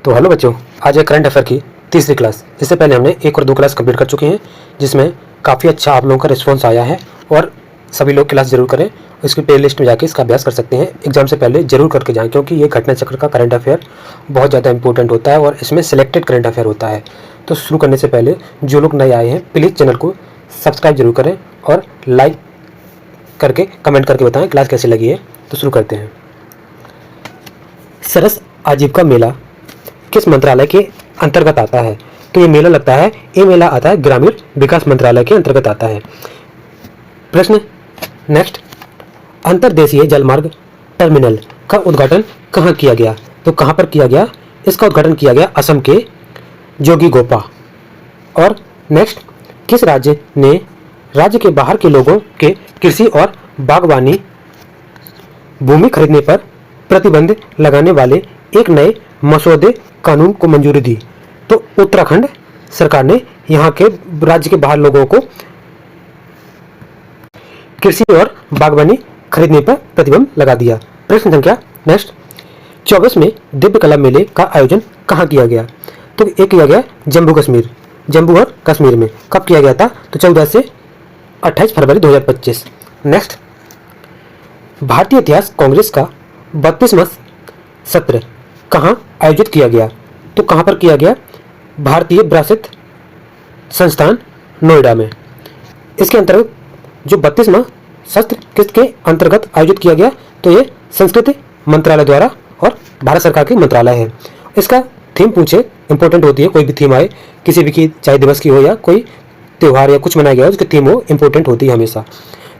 तो हेलो बच्चों, आज है करंट अफेयर की तीसरी क्लास। इससे पहले हमने 1 और 2 क्लास कंप्लीट कर चुके हैं, जिसमें काफ़ी अच्छा आप लोगों का रिस्पांस आया है। और सभी लोग क्लास जरूर करें, इसकी प्ले लिस्ट में जाके इसका अभ्यास कर सकते हैं। एग्जाम से पहले जरूर करके जाएं, क्योंकि ये घटना चक्र का करंट अफेयर बहुत ज़्यादा इंपॉर्टेंट होता है और इसमें सिलेक्टेड करंट अफेयर होता है। तो शुरू करने से पहले जो लोग नए आए हैं, प्लीज़ चैनल को सब्सक्राइब जरूर करें और लाइक करके कमेंट करके बताएं क्लास कैसी लगी है। तो शुरू करते हैं। सरस आजीविका मेला किस मंत्रालय के अंतर्गत आता है? तो ये मेला लगता है, ये मेला आता है ग्रामीण विकास मंत्रालय के अंतर्गत आता है। प्रश्न नेक्स्ट, अंतर्देशीय जलमार्ग टर्मिनल का उद्घाटन कहाँ किया गया? तो कहाँ पर किया गया? इसका उद्घाटन किया गया असम के जोगीघोपा। और नेक्स्ट, किस राज्य ने राज्य के बाहर के लोगों के कृषि और बागवानी भूमि खरीदने पर प्रतिबंध लगाने वाले एक नए मसौदे कानून को मंजूरी दी? तो उत्तराखंड सरकार ने यहाँ के राज्य के बाहर लोगों को कृषि और बागवानी खरीदने पर प्रतिबंध लगा दिया। प्रश्न संख्या नेक्स्ट, 24वें दिव्य कला मेले का आयोजन कहाँ किया गया? तो एक किया गया जम्मू और कश्मीर में। कब किया गया था? तो 14 से 28 फरवरी 2025। नेक्स्ट, भारतीय इतिहास कांग्रेस का 32वां सत्र कहाँ आयोजित किया गया? तो कहाँ पर किया गया? भारतीय विरासत संस्थान नोएडा में। इसके अंतर्गत जो 32वां सत्र किसके अंतर्गत आयोजित किया गया? तो ये संस्कृति मंत्रालय द्वारा और भारत सरकार की मंत्रालय है। इसका थीम पूछे, इंपॉर्टेंट होती है। कोई भी थीम आए किसी भी की, चाहे दिवस की हो या कोई त्यौहार या कुछ मनाया गया हो, उसकी थीम हो इंपॉर्टेंट होती है हमेशा।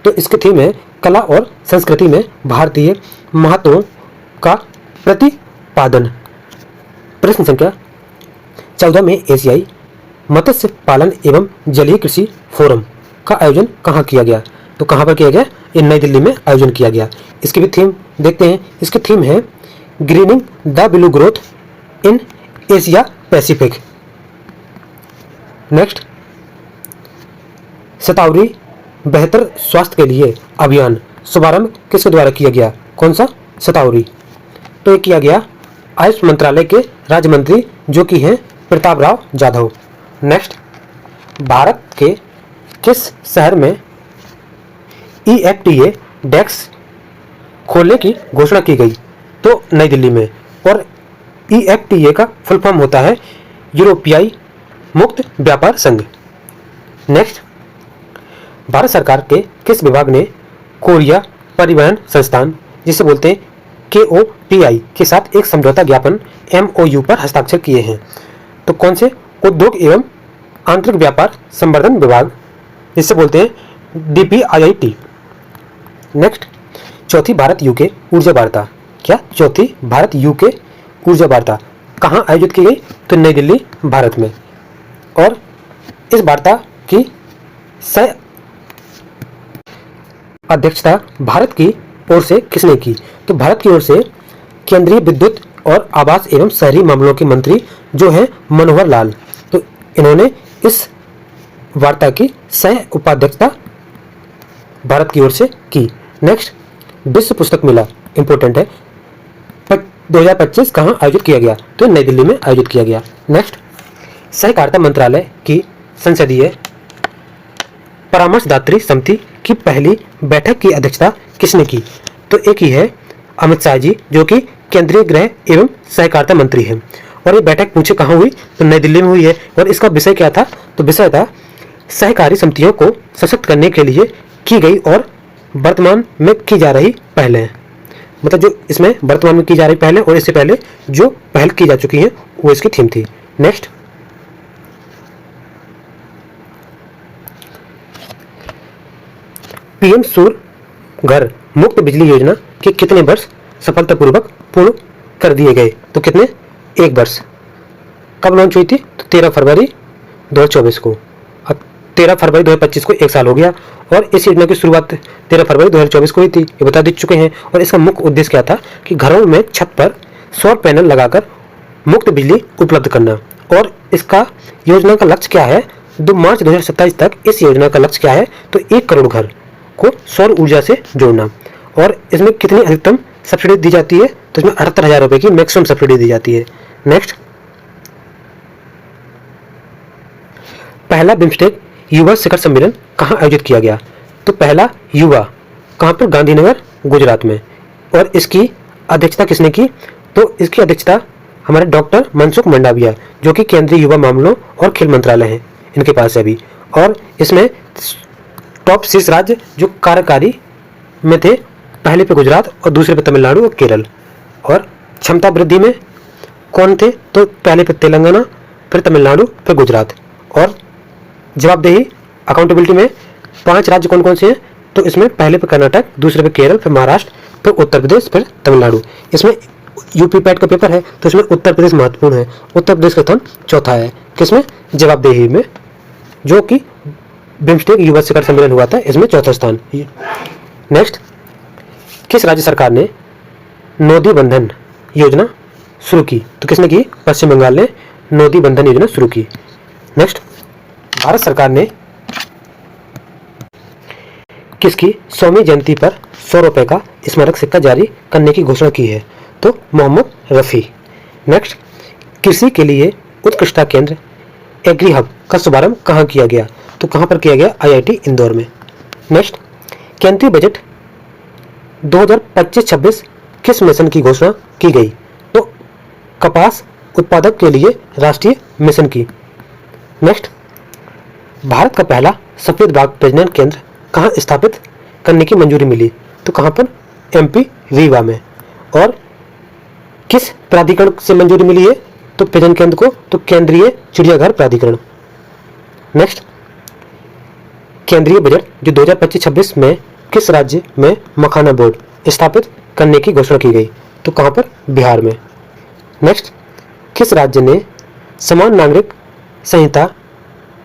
तो इसकी थीम है कला और संस्कृति में भारतीय महत्वों का प्रतिपादन। प्रश्न संख्या 14 में एशियाई मत्स्य पालन एवं जलीय कृषि फोरम का आयोजन कहाँ किया गया? तो कहाँ पर किया गया? ये नई दिल्ली में आयोजन किया गया। इसकी भी थीम देखते हैं। इसकी थीम है greening the blue growth in Asia Pacific. Next, Shatavari बेहतर स्वास्थ्य के लिए अभियान शुभारंभ किसके द्वारा किया गया? कौन सा? शतावरी। तो ये किया गया आयुष मंत्रालय के राज्य मंत्री जो कि हैं प्रताप राव जाधव। नेक्स्ट, भारत के किस शहर में EFTA डेस्क खोलने की घोषणा की गई? तो नई दिल्ली में। और EFTA का फुल फॉर्म होता है यूरोपियाई मुक्त व्यापार संघ। नेक्स्ट, भारत सरकार के किस विभाग ने कोरिया परिवहन संस्थान, जिसे बोलते हैं KOPI, के साथ एक समझौता ज्ञापन MOU पर हस्ताक्षर किए हैं? तो कौन से? उद्योग एवं आंतरिक व्यापार संवर्धन विभाग, जिसे बोलते हैं DPIIT। नेक्स्ट, चौथी भारत UK ऊर्जा वार्ता। क्या? चौथी भारत UK ऊर्जा वार्ता कहाँ आयोजित की गई? तो नई दिल्ली, भारत में। और इस वार्ता की सह अध्यक्षता भारत की ओर से किसने की? तो भारत की ओर से केंद्रीय विद्युत और आवास एवं शहरी मामलों के मंत्री जो हैं मनोहर लाल, तो इन्होंने इस वार्ता की सह उपाध्यक्षता भारत की ओर से की। नेक्स्ट, विश्व पुस्तक मेला इंपॉर्टेंट है, 2025 कहाँ आयोजित किया गया? तो नई दिल्ली में आयोजित किया गया। नेक्स्ट, सहकारिता मंत्रालय की संसदीय परामर्शदात्री समिति की पहली बैठक की अध्यक्षता किसने की? तो एक ही है अमित शाह जी, जो कि केंद्रीय गृह एवं सहकारिता मंत्री हैं। और ये बैठक पूछे कहाँ हुई? तो नई दिल्ली में हुई है। और इसका विषय क्या था? तो विषय था सहकारी समितियों को सशक्त करने के लिए की गई और वर्तमान में की जा रही पहले, मतलब जो इसमें वर्तमान में की जा रही पहले और इससे पहले जो पहल की जा चुकी है, वो इसकी थीम थी। नेक्स्ट, PM सूर्य घर मुफ्त बिजली योजना के कितने वर्ष सफलतापूर्वक पूर्ण कर दिए गए? तो कितने? 1 वर्ष। कब लॉन्च हुई थी? तो 13 फरवरी 2024 को। अब 13 फरवरी 2025 को 1 साल हो गया। और इस योजना की शुरुआत 13 फरवरी 2024 को हुई थी, ये बता दे चुके हैं। और इसका मुख्य उद्देश्य क्या था कि घरों में छत पर सौर पैनल लगाकर मुफ्त बिजली उपलब्ध करना। और इसका योजना का लक्ष्य क्या है? 2 मार्च 2027 तक इस योजना का लक्ष्य क्या है? तो 1 करोड़ घर को सौर ऊर्जा से जोड़ना। और इसमें कितनी अधिकतम सब्सिडी दी जाती है? तो इसमें 78,000 रुपये की मैक्सिमम सब्सिडी दी जाती है। नेक्स्ट, पहला बिम्स्टेक युवा शिखर सम्मेलन कहाँ आयोजित किया गया? तो पहला युवा कहाँ पर? गांधीनगर, गुजरात में। और इसकी अध्यक्षता किसने की? तो इसकी अध्यक्षता हमारे डॉक्टर मनसुख मंडाविया, जो कि केंद्रीय युवा मामलों और खेल मंत्रालय है, इनके पास है अभी। और इसमें टॉप 6 राज्य जो कार्यकारी में थे, पहले पे गुजरात और दूसरे पे तमिलनाडु और केरल। और क्षमता वृद्धि में कौन थे? तो पहले पे तेलंगाना, फिर तमिलनाडु, फिर गुजरात। और जवाबदेही अकाउंटेबिलिटी में 5 राज्य कौन कौन से हैं? तो इसमें पहले पे कर्नाटक, दूसरे पे केरल, फिर महाराष्ट्र, फिर उत्तर प्रदेश, फिर तमिलनाडु। इसमें यूपी पैट का पेपर है तो इसमें उत्तर प्रदेश महत्वपूर्ण है। उत्तर प्रदेश का स्थान चौथा है किसमें? जवाबदेही में, जो कि बिम्स्टेक युवा शिखर सम्मेलन हुआ था, इसमें चौथा स्थान। नेक्स्ट, किस राज्य सरकार ने नोदी बंधन योजना शुरू की? तो किसने की? पश्चिम बंगाल ने नोदी बंधन योजना शुरू की। नेक्स्ट, भारत सरकार ने किसकी 100वीं जयंती पर 100 रुपए का स्मारक सिक्का जारी करने की घोषणा की है? तो मोहम्मद रफ़ी। नेक्स्ट, कृषि के लिए उत्कृष्टता केंद्र एग्री हब का शुभारंभ कहाँ किया गया? तो कहाँ पर किया गया? IIT इंदौर में। नेक्स्ट, केंद्रीय बजट 2025-26 किस मिशन की घोषणा की गई? तो कपास उत्पादक के लिए राष्ट्रीय मिशन की। नेक्स्ट, भारत का पहला सफेद बाघ प्रजनन केंद्र कहाँ स्थापित करने की मंजूरी मिली? तो कहाँ पर? MP रीवा में। और किस प्राधिकरण से मंजूरी मिली है तो प्रजनन केंद्र को? तो केंद्रीय चिड़ियाघर प्राधिकरण। नेक्स्ट, केंद्रीय बजट जो 2025-26 में किस राज्य में मखाना बोर्ड स्थापित करने की घोषणा की गई? तो कहाँ पर? बिहार में। नेक्स्ट, किस राज्य ने समान नागरिक संहिता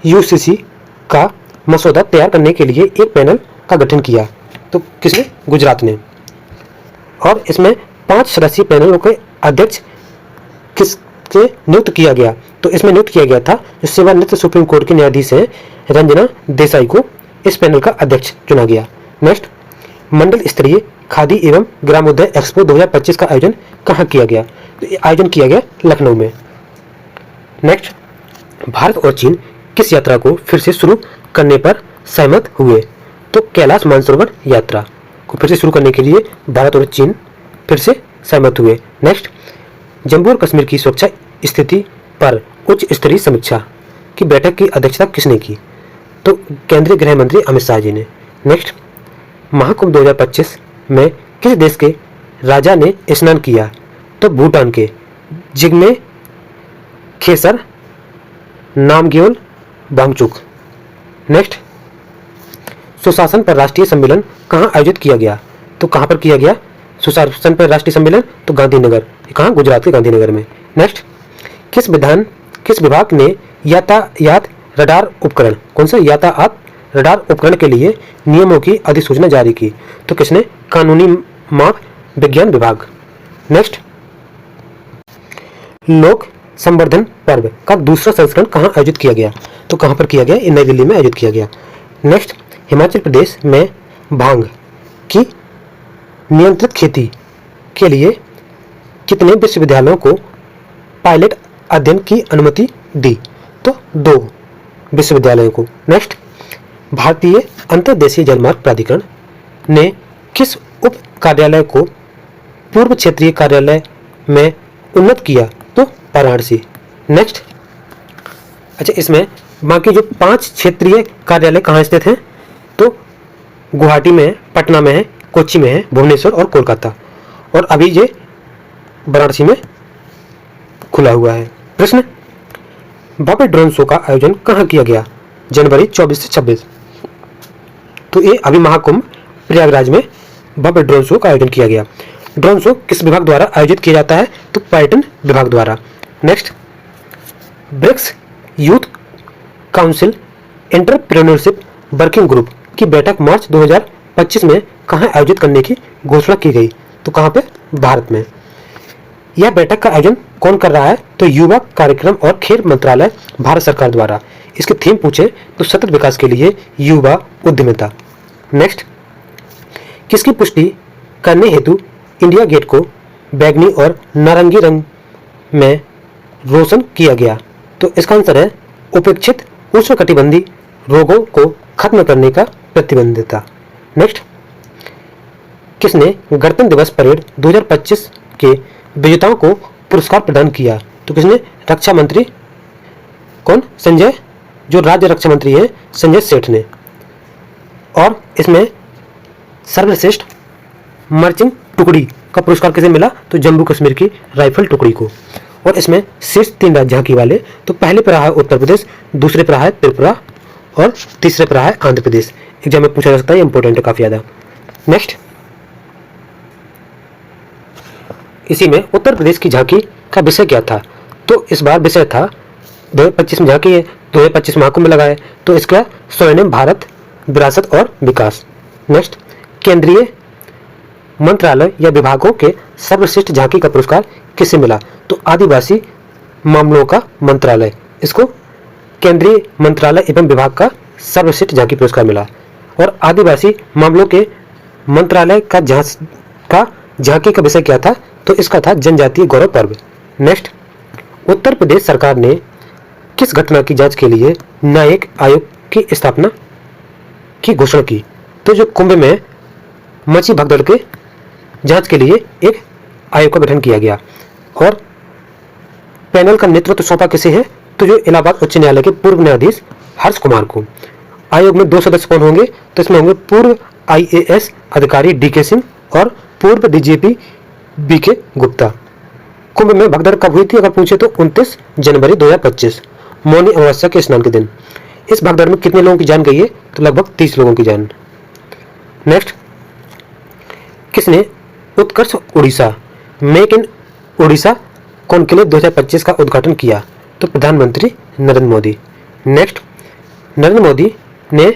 UCC का मसौदा तैयार करने के लिए एक पैनल का गठन किया? तो किसने? गुजरात ने। और इसमें 5 सदस्यीय पैनलों के अध्यक्ष किससे नियुक्त किया गया? तो इसमें नियुक्त किया गया था जो सेवानिवृत्त सुप्रीम कोर्ट के न्यायाधीश हैं रंजना देसाई को इस पैनल का अध्यक्ष चुना गया। नेक्स्ट, मंडल स्तरीय खादी एवं ग्रामोदय एक्सपो 2025 का आयोजन कहाँ किया गया? तो ये आयोजन किया गया लखनऊ में। नेक्स्ट, भारत और चीन किस यात्रा को फिर से शुरू करने पर सहमत हुए? तो कैलाश मानसरोवर यात्रा को फिर से शुरू करने के लिए भारत और चीन फिर से सहमत हुए। नेक्स्ट, जम्मू और कश्मीर की सुरक्षा स्थिति पर उच्च स्तरीय समीक्षा की बैठक की अध्यक्षता किसने की? तो केंद्रीय गृह मंत्री अमित शाह जी ने। नेक्स्ट, महाकुंभ 2025 में किस देश के राजा ने स्नान किया? तो भूटान के जिग्मे खेसर नामग्योल वांगचुक। नेक्स्ट, सुशासन पर राष्ट्रीय सम्मेलन कहाँ आयोजित किया गया? तो कहाँ पर किया गया सुशासन पर राष्ट्रीय सम्मेलन? तो गांधीनगर। कहाँ? गुजरात के गांधीनगर में। नेक्स्ट, किस विभाग ने यातायात रडार उपकरण, कौन सा? यातायात रडार उपकरण के लिए नियमों की अधिसूचना जारी की? तो किसने? कानूनी माप विज्ञान विभाग। नेक्स्ट, लोक संवर्धन पर्व का दूसरा संस्करण कहाँ आयोजित किया गया? तो कहाँ पर किया गया? नई दिल्ली में आयोजित किया गया। नेक्स्ट, हिमाचल प्रदेश में भांग की नियंत्रित खेती के लिए कितने विश्वविद्यालयों को पायलट अध्ययन की अनुमति दी? तो 2 विश्वविद्यालयों को। नेक्स्ट, भारतीय अंतर्देशीय जलमार्ग प्राधिकरण ने किस उप कार्यालय को पूर्व क्षेत्रीय कार्यालय में उन्नत किया? तो वाराणसी। नेक्स्ट, अच्छा, इसमें बाकी जो 5 क्षेत्रीय कार्यालय कहाँ स्थित हैं? तो गुवाहाटी में है, पटना में है, कोच्चि में है, भुवनेश्वर और कोलकाता। और अभी ये वाराणसी में खुला हुआ है। प्रश्न, भव्य ड्रोन शो का आयोजन कहाँ किया गया? जनवरी 24 से 26। तो ये अभी महाकुंभ प्रयागराज में भव्य ड्रोन शो का आयोजन किया गया। ड्रोन शो किस विभाग द्वारा आयोजित किया जाता है? तो पर्यटन विभाग द्वारा। Next, BRICS youth council entrepreneurship working group की बैठक मार्च 2025 में कहाँ आयोजित करने की घोषणा की गई? तो कहाँ पे? भारत में। यह बैठक का आयोजन कौन कर रहा है? तो युवा कार्यक्रम और खेल मंत्रालय भारत सरकार द्वारा। इसके थीम पूछे तो सतत विकास के लिए युवा उद्यमिता। नेक्स्ट, किसकी पुष्टि करने हेतु इंडिया गेट को बैगनी और नारंगी रंग में रोशन किया गया? तो इसका आंसर है उपेक्षित उष्णकटिबंधीय रोगों को खत्म करने का प्रतिबद्धता। नेक्स्ट, किसने गणतंत्र दिवस परेड 2025 के विजेताओं को पुरस्कार प्रदान किया? तो किसने? रक्षा मंत्री कौन? संजय, जो राज्य रक्षा मंत्री हैं संजय सेठ ने। और इसमें सर्वश्रेष्ठ मार्चिंग टुकड़ी का पुरस्कार किसे मिला? तो जम्मू कश्मीर की राइफल टुकड़ी को। और इसमें शीर्ष 3 राज्य झांकी वाले, तो पहले पर रहा है उत्तर प्रदेश, दूसरे पर रहा है त्रिपुरा और तीसरे पर रहा है आंध्र प्रदेश। एग्जाम में पूछा जा सकता है, इंपॉर्टेंट है काफी ज्यादा। नेक्स्ट, इसी में उत्तर प्रदेश की झांकी का विषय क्या था? तो इस बार विषय था 2025 में झांकी है, 2025 महाकुंभ लगा है, तो इसका स्वर्णिम भारत विरासत और विकास। नेक्स्ट, केंद्रीय मंत्रालय या विभागों के सर्वश्रेष्ठ झांकी का पुरस्कार किसे मिला? तो आदिवासी मामलों का मंत्रालय, इसको केंद्रीय मंत्रालय एवं विभाग का सर्वश्रेष्ठ झांकी पुरस्कार मिला। और आदिवासी मामलों के मंत्रालय का झांकी का विषय क्या था? तो इसका था जनजातीय गौरव पर्व। नेक्स्ट, उत्तर प्रदेश सरकार ने किस घटना की जांच के लिए न्यायिक आयोग की स्थापना की घोषणा की? तो जो कुंभ में मची भगदड़ के जांच के लिए एक आयोग का गठन किया गया। और पैनल का नेतृत्व सौंपा किसे है? तो जो इलाहाबाद उच्च न्यायालय के पूर्व न्यायाधीश हर्ष कुमार को। आयोग में 2 सदस्य कौन होंगे? तो इसमें होंगे पूर्व IAS अधिकारी DK सिंह और पूर्व DGP BK गुप्ता। कुंभ में भगदड़ कब हुई थी अगर पूछे तो 29 जनवरी 2025 मौनी अमावस्या के स्नान के दिन। इस भगदड़ में कितने लोगों की जान गई है? तो लगभग 30 लोगों की जान। नेक्स्ट, किसने Utkarsh Odisha make in Odisha conclave 2025 का उद्घाटन किया? तो प्रधानमंत्री नरेंद्र मोदी। नेक्स्ट, नरेंद्र मोदी ने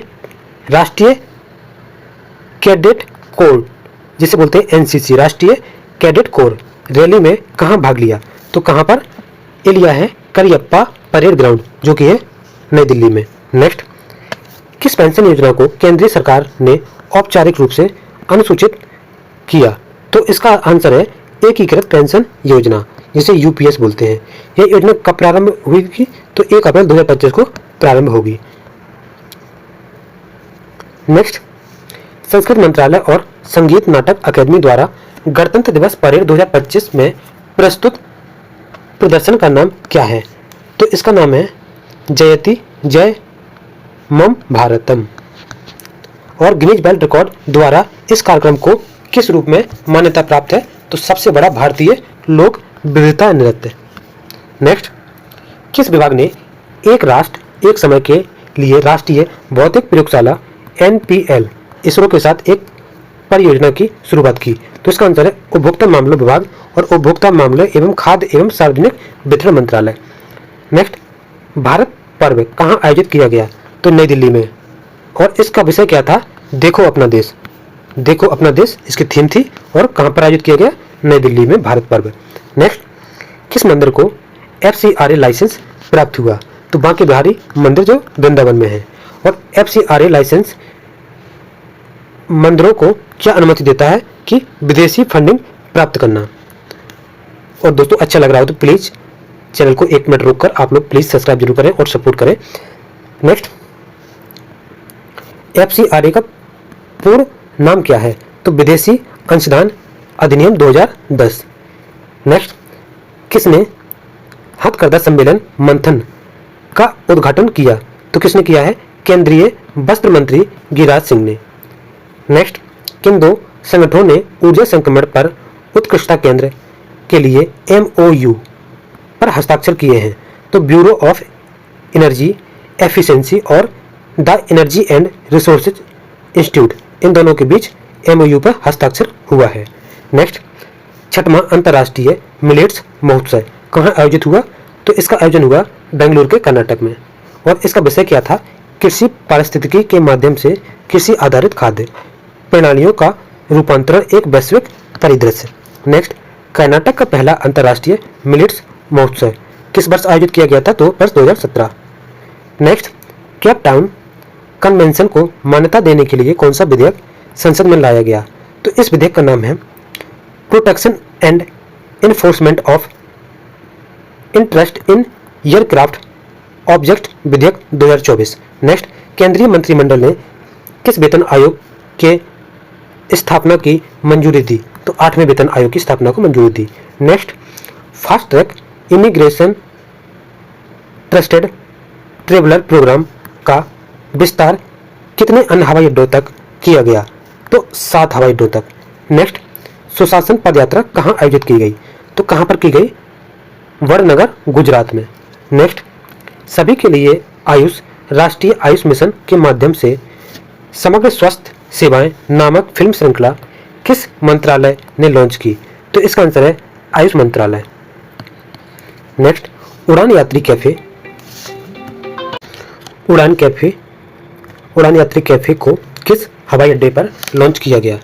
राष्ट्रीय कैडेट कोर, जिसे बोलते हैं NCC, राष्ट्रीय कैडेट कोर रैली में कहां भाग लिया? तो कहां पर? ये लिया है करियप्पा परेड ग्राउंड, जो कि है नई दिल्ली में। नेक्स्ट, किस पेंशन योजना को केंद्रीय सरकार ने औपचारिक रूप से अनुसूचित किया? तो इसका आंसर है एकीकृत पेंशन योजना, जिसे UPS बोलते हैं। यह योजना कब प्रारंभ हुई थी? तो 1 अप्रैल 2025 को प्रारंभ होगी। नेक्स्ट, संस्कृति मंत्रालय और संगीत नाटक अकादमी द्वारा गणतंत्र दिवस परेड 2025 में प्रस्तुत प्रदर्शन का नाम क्या है? तो इसका नाम है जयति जय मम भारतम। और गिनीज वर्ल्ड रिकॉर्ड द्वारा इस कार्यक्रम को किस रूप में मान्यता प्राप्त है? तो सबसे बड़ा भारतीय लोक विविधता नृत्य। नेक्स्ट, किस विभाग ने एक राष्ट्र एक समय के लिए राष्ट्रीय भौतिक प्रयोगशाला NPL इसरो के साथ एक परियोजना की शुरुआत की? तो इसका आंसर है उपभोक्ता मामलों विभाग और उपभोक्ता मामले एवं खाद्य एवं सार्वजनिक वितरण मंत्रालय। नेक्स्ट, भारत पर्व कहाँ आयोजित किया गया? तो नई दिल्ली में। और इसका विषय क्या था? देखो अपना देश। देखो अपना देश इसकी थीम थी। और कहाँ पर आयोजित किया गया? नई दिल्ली में भारत पर्व। नेक्स्ट, किस मंदिर को FCRA लाइसेंस प्राप्त हुआ? तो बांके बिहारी मंदिर, जो वृंदावन में है। और FCRA लाइसेंस मंदिरों को क्या अनुमति देता है? कि विदेशी फंडिंग प्राप्त करना। और दोस्तों अच्छा लग रहा हो तो प्लीज चैनल को 1 मिनट रोककर आप लोग प्लीज सब्सक्राइब जरूर करें और सपोर्ट करें। नेक्स्ट, FCRA का पूर्ण नाम क्या है? तो विदेशी अंशदान अधिनियम 2010। नेक्स्ट, किसने हथकरघा सम्मेलन मंथन का उद्घाटन किया? तो किसने किया है? केंद्रीय वस्त्र मंत्री गिरिराज सिंह ने। नेक्स्ट, किन 2 संगठनों ने ऊर्जा संक्रमण पर उत्कृष्टता केंद्र के लिए MOU पर हस्ताक्षर किए हैं? तो ब्यूरो ऑफ एनर्जी एफिशिएंसी और the energy and resources institute, इन दोनों के बीच MOU पर हस्ताक्षर हुआ है। नेक्स्ट, 6वां अंतर्राष्ट्रीय मिलेट्स महोत्सव कहाँ आयोजित हुआ? तो इसका आयोजन हुआ बेंगलुरु के कर्नाटक में। और इसका विषय क्या था? कृषि पारिस्थितिकी के माध्यम से कृषि आधारित खाद्य प्रणालियों का रूपांतरण, एक वैश्विक परिदृश्य। नेक्स्ट, कर्नाटक का पहला अंतर्राष्ट्रीय मिलेट्स महोत्सव किस वर्ष आयोजित किया गया था? तो वर्ष 2017। नेक्स्ट, केप टाउन कन्वेंशन को मान्यता देने के लिए कौन सा विधेयक संसद में लाया गया? तो इस विधेयक का नाम है protection and enforcement of interest in aircraft object विधेयक 2024। नेक्स्ट, केंद्रीय मंत्रिमंडल ने किस वेतन आयोग के स्थापना की मंजूरी दी? तो 8वें वेतन आयोग की स्थापना को मंजूरी दी। Next, fast track immigration trusted traveller programme का विस्तार कितने अन्य हवाई अड्डों तक किया गया? तो 7 हवाई अड्डों तक। नेक्स्ट, सुशासन पदयात्रा कहाँ आयोजित की गई? तो कहाँ पर की गई? वडनगर, गुजरात में। नेक्स्ट, सभी के लिए आयुष राष्ट्रीय आयुष मिशन के माध्यम से समग्र स्वास्थ्य सेवाएं नामक फिल्म श्रृंखला किस मंत्रालय ने लॉन्च की? तो इसका आंसर है आयुष मंत्रालय। नेक्स्ट, उड़ान यात्री कैफे उड़ान यात्री कैफे को किस हवाई अड्डे पर लॉन्च किया गया?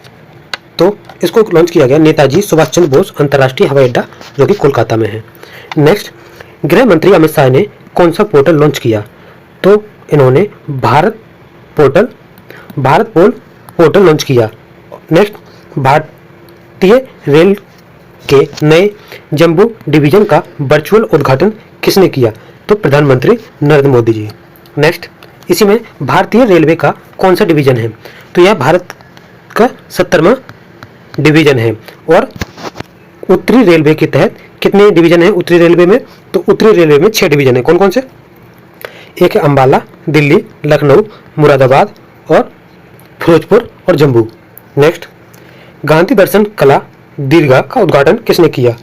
तो इसको लॉन्च किया गया नेताजी सुभाष चंद्र बोस अंतर्राष्ट्रीय हवाई अड्डा, जो कि कोलकाता में है। नेक्स्ट, गृह मंत्री अमित शाह ने कौन सा पोर्टल लॉन्च किया? तो इन्होंने भारत पोल पोर्टल लॉन्च किया। नेक्स्ट, भारतीय रेल के नए जम्बू डिवीजन का वर्चुअल उद्घाटन किसने किया? तो प्रधानमंत्री नरेंद्र मोदी जी। नेक्स्ट, इसी में भारतीय रेलवे का कौन सा डिवीजन है? तो यह भारत का 70वां डिवीजन है। और उत्तरी रेलवे के तहत कितने डिवीजन है उत्तरी रेलवे में? तो उत्तरी रेलवे में 6 डिवीजन है। कौन कौन से? एक है अंबाला, दिल्ली, लखनऊ, मुरादाबाद और फिरोजपुर और जम्मू। नेक्स्ट, गांधी दर्शन कला दीर्घा का उद्घाटन किसने किया?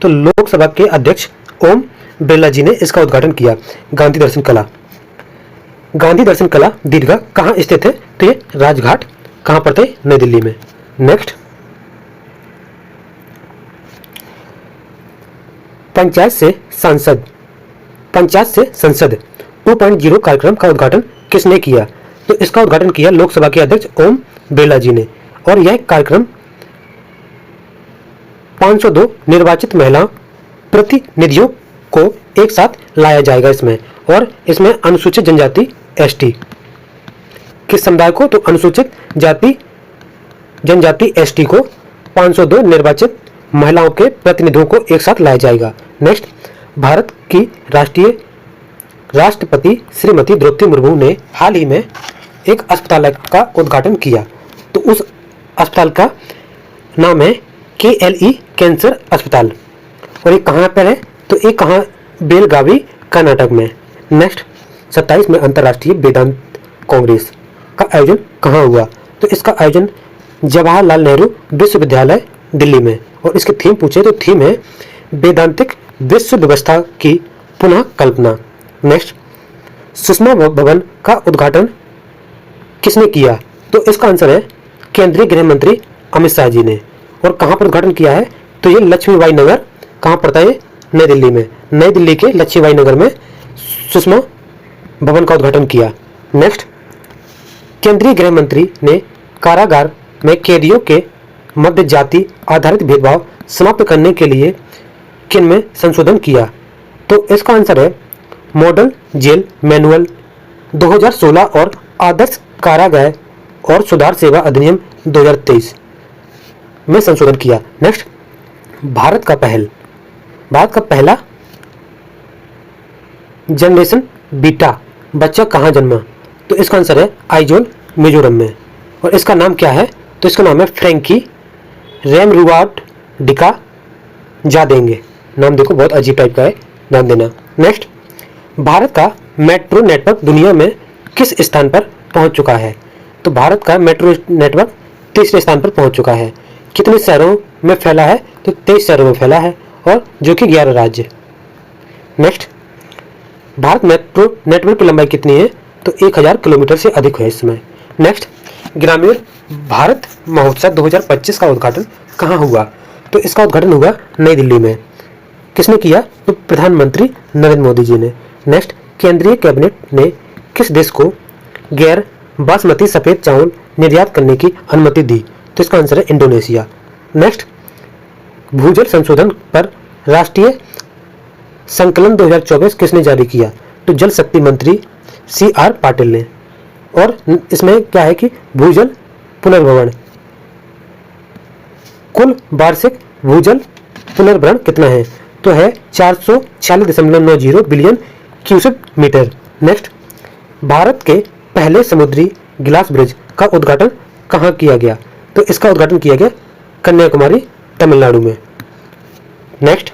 तो लोकसभा के अध्यक्ष ओम बिरला जी ने इसका उद्घाटन किया। गांधी दर्शन कला दीर्घा कहाँ स्थित है? तो ये राजघाट कहाँ पड़ता है? नई दिल्ली में। नेक्स्ट, पंचायत से संसद 2.0 कार्यक्रम का उद्घाटन किसने किया? तो इसका उद्घाटन किया लोकसभा के अध्यक्ष ओम बिरला जी ने। और यह कार्यक्रम 502 निर्वाचित महिला प्रतिनिधियों को एक साथ लाया जाएगा इसमें। और इसमें अनुसूचित जनजाति एसटी किस समुदाय को? तो अनुसूचित जनजाति एसटी को 502 निर्वाचित महिलाओं के प्रतिनिधियों को एक साथ लाया जाएगा। नेक्स्ट, भारत की राष्ट्रपति श्रीमती द्रौपदी मुर्मू ने हाल ही में एक अस्पताल का उद्घाटन किया। तो उस अस्पताल का नाम है KLE कैंसर अस्पताल। और ये कहाँ पर है? तो ये कहाँ? बेलगावी, कर्नाटक में। नेक्स्ट, 27 में अंतर्राष्ट्रीय वेदांत कांग्रेस का आयोजन कहाँ हुआ? तो इसका आयोजन जवाहरलाल नेहरू विश्वविद्यालय दिल्ली में। और इसकी थीम पूछे तो थीम है वेदांतिक विश्व व्यवस्था की पुनः कल्पना। नेक्स्ट, सुषमा भवन का उद्घाटन किसने किया? तो इसका आंसर है केंद्रीय गृह मंत्री अमित शाह जी ने। और कहाँ पर उद्घाटन किया है? तो ये लक्ष्मीबाई नगर कहाँ पड़ता है? नई दिल्ली में। नई दिल्ली के लक्ष्मीबाई नगर में सुषमा भवन का उद्घाटन किया। नेक्स्ट, केंद्रीय गृह मंत्री ने कारागार में कैदियों के मध्य जाति आधारित भेदभाव समाप्त करने के लिए किन में संशोधन किया? तो इसका आंसर है मॉडल जेल मैनुअल 2016 और आदर्श कारागार और सुधार सेवा अधिनियम 2023 में संशोधन किया। नेक्स्ट, भारत का पहला जनरेशन बीटा बच्चा कहाँ जन्मा? तो इसका आंसर है आइजोल, मिजोरम में। और इसका नाम क्या है? तो इसका नाम है फ्रैंकी रेमरुवाट डिका जादेंगे। नाम देखो, बहुत अजीब टाइप का है, नाम देना। नेक्स्ट, भारत का मेट्रो नेटवर्क दुनिया में किस स्थान पर पहुंच चुका है? तो भारत का मेट्रो नेटवर्क 3रे स्थान पर पहुंच चुका है। कितने शहरों में फैला है? तो 23 शहरों में फैला है, और जो कि 11 राज्य। नेक्स्ट, भारत मेट्रो नेटवर्क की लंबाई कितनी है? तो 1000 किलोमीटर से अधिक है इस समय। नेक्स्ट, ग्रामीण भारत महोत्सव 2025 का उद्घाटन कहाँ हुआ? तो इसका उद्घाटन हुआ नई दिल्ली में। किसने किया? तो प्रधानमंत्री नरेंद्र मोदी जी ने। नेक्स्ट, केंद्रीय कैबिनेट ने किस देश को गैर बासमती सफेद चावल निर्यात करने की अनुमति दी? तो इसका आंसर है इंडोनेशिया। नेक्स्ट, भूजल संशोधन पर राष्ट्रीय संकलन 2024 किसने जारी किया? तो जल शक्ति मंत्री CR पाटिल ने। और इसमें क्या है कि भूजल पुनर्भरण, कुल वार्षिक भूजल पुनर्भरण कितना है? तो है 446.90 billion cusec metre. Next, Bharat के पहले समुद्री ग्लास ब्रिज का उद्घाटन कहाँ किया गया? तो इसका उद्घाटन किया गया कन्याकुमारी, तमिलनाडु में। नेक्स्ट,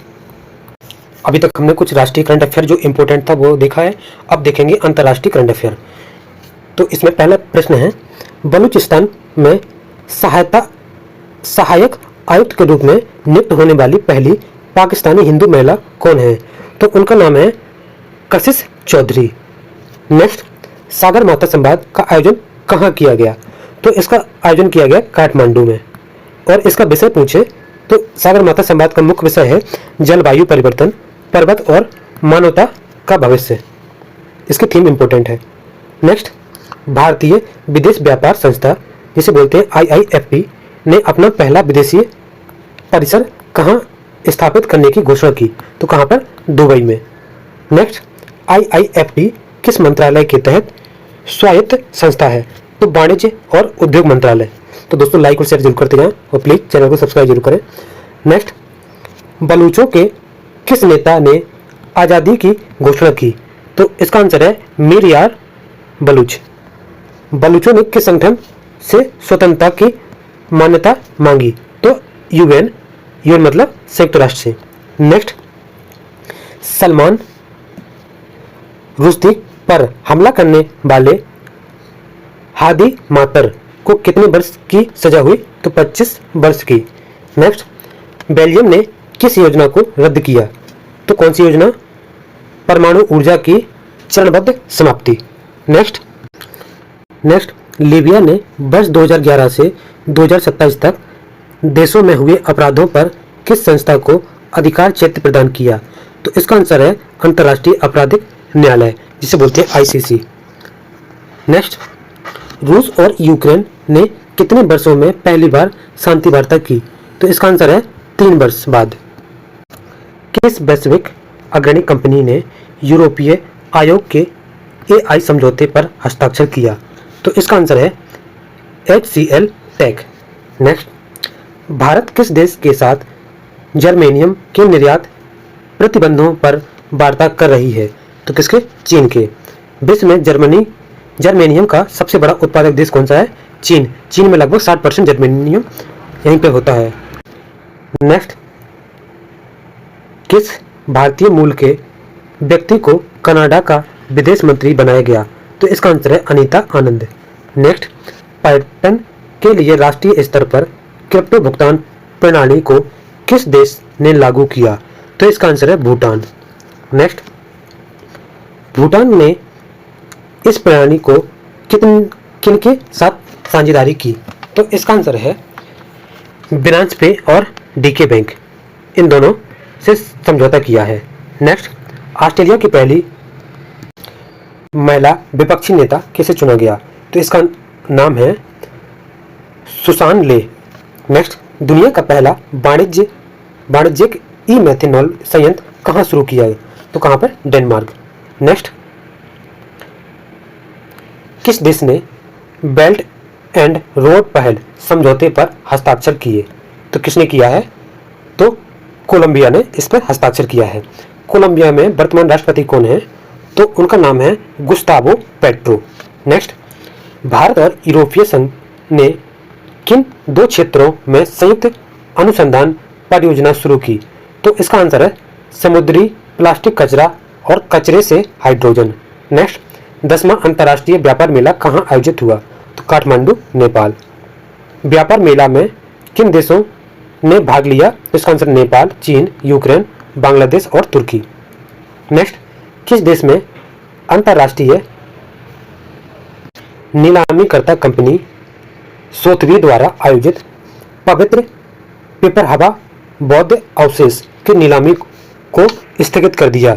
अभी तक हमने कुछ राष्ट्रीय करंट अफेयर जो इंपॉर्टेंट था वो देखा है। अब देखेंगे अंतर्राष्ट्रीय करंट अफेयर। तो इसमें पहला प्रश्न है, बलूचिस्तान में सहायक आयुक्त के रूप में नियुक्त होने वाली पहली पाकिस्तानी हिंदू महिला कौन है? तो उनका नाम है कशिश चौधरी। नेक्स्ट, सागर माता संवाद का आयोजन कहाँ किया गया? तो इसका आयोजन किया गया काठमांडू में। और इसका विषय पूछे तो सागर माता संवाद का मुख्य विषय है जलवायु परिवर्तन, पर्वत और मानवता का भविष्य। इसकी थीम इंपॉर्टेंट है। नेक्स्ट, भारतीय विदेश व्यापार संस्था जिसे बोलते हैं IIFP ने अपना पहला विदेशी परिसर कहाँ स्थापित करने की घोषणा की? तो कहाँ पर? दुबई में। नेक्स्ट, IIFP किस मंत्रालय के तहत स्वायत्त संस्था है? तो वाणिज्य और उद्योग मंत्रालय। तो दोस्तों लाइक और शेयर जरूर करते जाएं और प्लीज चैनल को सब्सक्राइब जरूर करें। नेक्स्ट, बलूचों के किस नेता ने आज़ादी की घोषणा की? तो इसका आंसर है मीर यार बलूच। बलूचों ने किस संगठन से स्वतंत्रता की मान्यता मांगी? तो UN मतलब संयुक्त राष्ट्र से। नेक्स्ट, सलमान रुश्दी पर हमला करने वाले हादी मातर को कितने वर्ष की सजा हुई? तो 25 वर्ष की। नेक्स्ट, बेल्जियम ने किस योजना को रद्द किया? तो कौन सी योजना? परमाणु ऊर्जा की चरणबद्ध समाप्ति। नेक्स्ट, लीबिया ने वर्ष 2011 से 2027 तक देशों में हुए अपराधों पर किस संस्था को अधिकार क्षेत्र प्रदान किया? तो इसका आंसर है अंतर्राष्ट्रीय आपराधिक न्यायालय जिसे बोलते हैं ICC। नेक्स्ट, रूस और यूक्रेन ने कितने वर्षों में पहली बार शांति वार्ता की? तो इसका आंसर है 3 वर्ष बाद। किस वैश्विक अग्रणी कंपनी ने यूरोपीय आयोग के AI समझौते पर हस्ताक्षर किया? तो इसका आंसर है HCL टेक। नेक्स्ट, भारत किस देश के साथ जर्मेनियम के निर्यात प्रतिबंधों पर वार्ता कर रही है? तो किसके? चीन के। विश्व में जर्मेनियम का सबसे बड़ा उत्पादक देश कौन सा है? चीन। चीन में लगभग 60% जर्मेनियम यहीं पे होता है। नेक्स्ट, किस भारतीय मूल के व्यक्ति को कनाडा का विदेश मंत्री बनाया गया? तो इसका आंसर है अनीता आनंद। नेक्स्ट, पर्यटन के लिए राष्ट्रीय स्तर पर क्रिप्टो भुगतान प्रणाली को किस देश ने लागू किया? तो इसका आंसर है भूटान। नेक्स्ट, भूटान ने इस प्रणाली को किनके साथ साझेदारी की? तो इसका आंसर है बिनांस पे और DK बैंक, इन दोनों से समझौता किया है। नेक्स्ट, ऑस्ट्रेलिया की पहली महिला विपक्षी नेता किसे चुना गया? तो इसका नाम है सुसान ले। नेक्स्ट, दुनिया का पहला वाणिज्यिक ई-मेथनॉल संयंत्र कहाँ शुरू किया है? तो कहाँ पर? डेनमार्क। नेक्स्ट, किस देश ने बेल्ट एंड रोड पहल समझौते पर हस्ताक्षर किए? तो किसने किया है? तो कोलंबिया ने इस पर हस्ताक्षर किया है। कोलंबिया में वर्तमान राष्ट्रपति कौन है? तो उनका नाम है गुस्तावो पेट्रो। नेक्स्ट, भारत और यूरोपीय संघ ने किन 2 क्षेत्रों में संयुक्त अनुसंधान परियोजना शुरू की? तो इसका आंसर है समुद्री प्लास्टिक कचरा और कचरे से हाइड्रोजन। नेक्स्ट, 10वां अंतर्राष्ट्रीय व्यापार मेला कहाँ आयोजित हुआ? तो काठमांडू, नेपाल। व्यापार मेला में किन देशों ने भाग लिया? इसका आंसर नेपाल, चीन, यूक्रेन, बांग्लादेश और तुर्की। नेक्स्ट, किस देश में अंतर्राष्ट्रीय नीलामीकर्ता कंपनी सोथवी द्वारा आयोजित पवित्र पिपरहवा बौद्ध अवशेष की नीलामी को स्थगित कर दिया?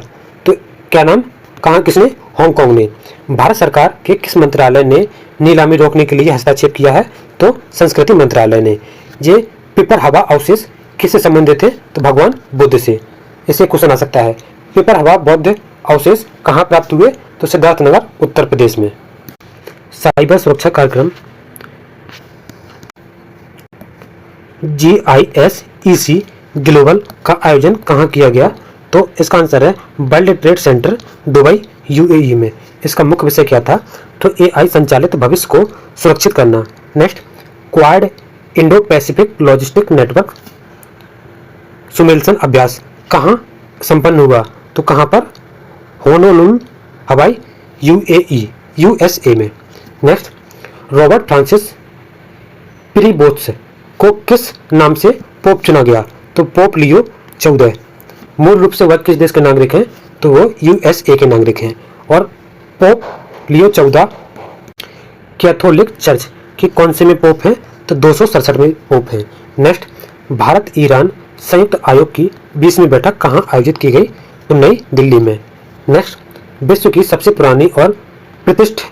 तो क्या नाम? कहाँ? किसने? हांगकांग ने। भारत सरकार के किस मंत्रालय ने नीलामी रोकने के लिए हस्तक्षेप किया है? तो संस्कृति मंत्रालय ने। ये पिपरहवा अवशेष किससे संबंधित थे? तो भगवान बुद्ध से। इससे क्वेश्चन आ सकता है, पिपरहवा बौद्ध अवशेष कहाँ प्राप्त हुए? तो सिद्धार्थनगर, उत्तर प्रदेश में। साइबर सुरक्षा कार्यक्रम GISEC ग्लोबल का आयोजन कहाँ किया गया? तो इसका आंसर है world trade centre Dubai UAE में। इसका मुख्य विषय क्या था? तो एआई संचालित भविष्य को सुरक्षित करना। Next, Quad Indo Pacific logistic network सुमेलसन अभ्यास कहाँ संपन्न हुआ? तो कहाँ पर? होनोलुलु, हवाई, यूएई यूएसए में। नेक्स्ट, रॉबर्ट फ्रांसिस प्रीबोत्स को किस नाम से पोप चुना गया? तो पोप लियो 14। मूल रूप से वह किस देश के नागरिक हैं? तो वो यूएसए के नागरिक हैं। और पोप लियो 14 कैथोलिक चर्च के कौन से में पोप हैं? तो 267 में पोप हैं। नेक्स्ट, भारत ईरान संयुक्त आयोग की 20वीं बैठक कहाँ आयोजित की गई? तो नई दिल्ली में। नेक्स्ट, विश्व की सबसे पुरानी और प्रतिष्ठित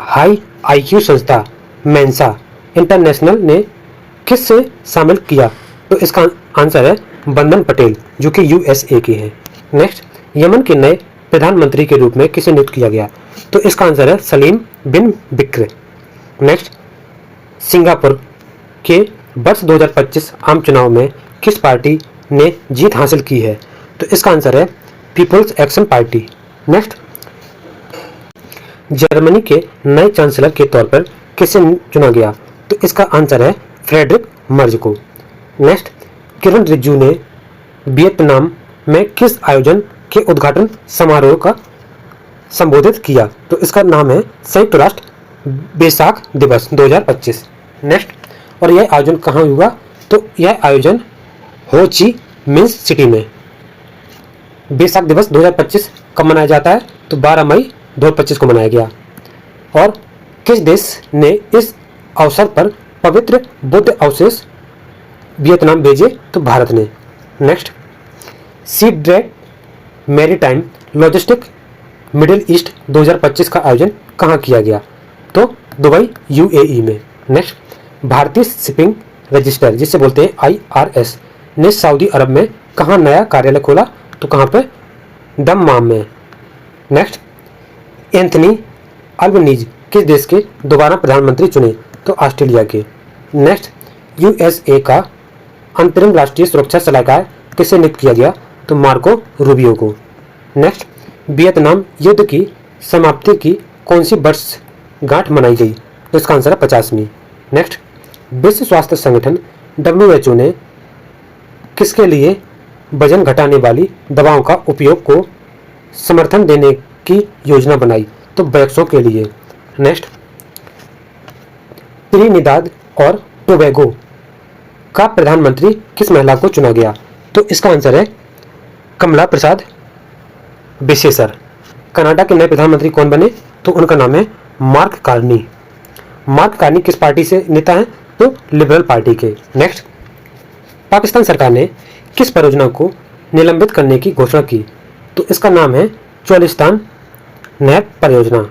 हाई आईक्यू संस्था मेंसा इंटरनेशनल ने किस से शामिल किया? तो इसका आंसर है बंदन पटेल, जो कि यूएसए की है। नेक्स्ट, यमन के नए प्रधानमंत्री के रूप में किसे नियुक्त किया गया? तो इसका आंसर है सलीम बिन बिक्र। नेक्स्ट, सिंगापुर के वर्ष 2025 आम चुनाव में किस पार्टी ने जीत हासिल की है? तो इसका आंसर है People's Action Party. Next, Germany के नए चांसलर के तौर पर किसे चुना गया? तो इसका आंसर है फ्रेडरिक मर्ज को। नेक्स्ट, किरण रिजिजू ने वियतनाम में किस आयोजन के उद्घाटन समारोह का संबोधित किया? तो इसका नाम है संयुक्त राष्ट्र बैसाख दिवस 2025। नेक्स्ट, और यह आयोजन कहाँ हुआ? तो यह आयोजन हो ची मिन्ह सिटी में। बैसाख दिवस 2025 कब मनाया जाता है? तो 12 मई 2025 को मनाया गया। और किस देश ने इस अवसर पर पवित्र बुद्ध अवशेष वियतनाम भेजे? तो भारत ने। Next, Seatrade maritime logistic middle east 2025 का आयोजन कहाँ किया गया? तो दुबई यूएई में। नेक्स्ट, भारतीय शिपिंग रजिस्टर जिसे बोलते हैं आईआरएस ने सऊदी अरब में कहाँ नया कार्यालय खोला? तो कहाँ पे? दम्माम में। नेक्स्ट, एंथनी अल्बनीज किस देश के दोबारा प्रधानमंत्री चुने? तो ऑस्ट्रेलिया के। नेक्स्ट, यूएसए का अंतरिम राष्ट्रीय सुरक्षा सलाहकार किसे नियुक्त किया गया? तो मार्को रूबियो को। नेक्स्ट, वियतनाम युद्ध की समाप्ति की कौन सी वर्षगांठ मनाई गई? तो इसका आंसर है 50वीं। नेक्स्ट, विश्व स्वास्थ्य संगठन WHO ने किसके लिए वजन घटाने वाली दवाओं का उपयोग को समर्थन देने की योजना बनाई? तो वयस्कों के लिए। नेक्स्ट, त्रिनिदाद और टोबैगो का प्रधानमंत्री किस महिला को चुना गया? तो इसका आंसर है कमला प्रसाद बिसेसर। कनाडा के नए प्रधानमंत्री कौन बने? तो उनका नाम है मार्क कार्नी। मार्क कार्नी किस पार्टी से नेता हैं? तो लिबरल पार्टी के। नेक्स्ट, पाकिस्तान सरकार ने किस परियोजना को निलंबित करने की घोषणा की? तो इसका नाम है चौलिस्तान नहर परियोजना।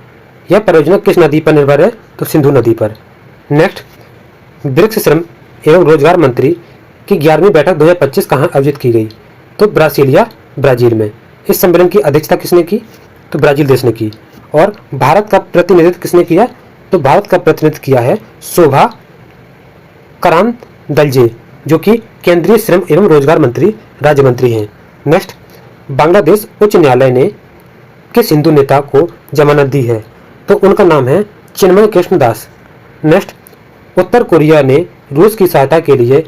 यह परियोजना किस नदी पर निर्भर है? तो सिंधु नदी पर। नेक्स्ट, ब्रिक्स श्रम एवं रोजगार मंत्री की 11वीं बैठक 2025 कहाँ आयोजित की गई? तो ब्रासीलिया ब्राजील में। इस सम्मेलन की अध्यक्षता किसने की? तो ब्राजील देश ने की। और भारत का प्रतिनिधित्व किसने किया? तो भारत का प्रतिनिधित्व किया है शोभा करांदलजे, जो कि केंद्रीय श्रम एवं रोजगार मंत्री राज्य मंत्री हैं। नेक्स्ट, बांग्लादेश उच्च न्यायालय ने किस हिंदू नेता को जमानत दी है? तो उनका नाम है चिन्मय कृष्ण दास। नेक्स्ट, उत्तर कोरिया ने रूस की सहायता के लिए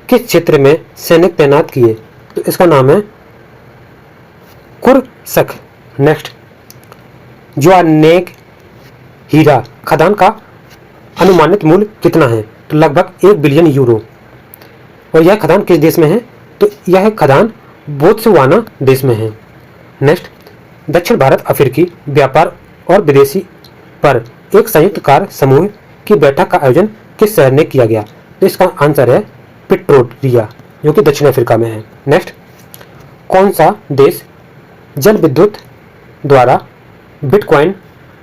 किस क्षेत्र में सैनिक तैनात किए? तो इसका नाम है कुर्स्क। नेक्स्ट, ज्वानेग हीरा खदान का अनुमानित मूल्य कितना है? तो लगभग 1 बिलियन यूरो। और यह खदान किस देश में है? तो यह खदान बोत्सवाना देश में है। नेक्स्ट, दक्षिण भारत अफ्रीकी व्यापार और विदेशी पर एक संयुक्त कार्य समूह की बैठक का आयोजन किस शहर ने किया गया? तो इसका आंसर है प्रिटोरिया, जो कि दक्षिण अफ्रीका में है। नेक्स्ट, कौन सा देश जल विद्युत द्वारा बिटकॉइन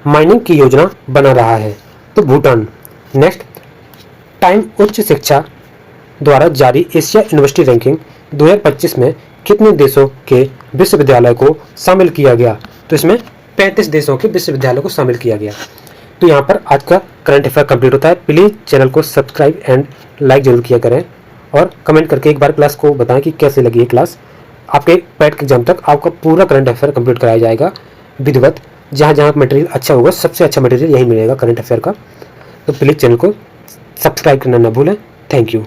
माइनिंग की योजना बना रहा है? तो भूटान। नेक्स्ट, टाइम उच्च शिक्षा द्वारा जारी एशिया यूनिवर्सिटी रैंकिंग 2025 में कितने देशों के विश्वविद्यालय को शामिल किया गया? तो इसमें 35 देशों के विश्वविद्यालय को शामिल किया गया। तो यहाँ पर आज का करंट अफेयर कंप्लीट होता है। प्लीज़ चैनल को सब्सक्राइब एंड लाइक जरूर किया करें और कमेंट करके एक बार क्लास को बताएं कि कैसे लगी ये क्लास। आपके पैट के एग्जाम तक आपका पूरा करंट अफेयर कंप्लीट कराया जाएगा विधिवत। जहाँ जहाँ मटेरियल अच्छा होगा, सबसे अच्छा मटेरियल यही मिलेगा करंट अफेयर का। तो प्लीज़ चैनल को सब्सक्राइब करना ना भूलें। Thank you.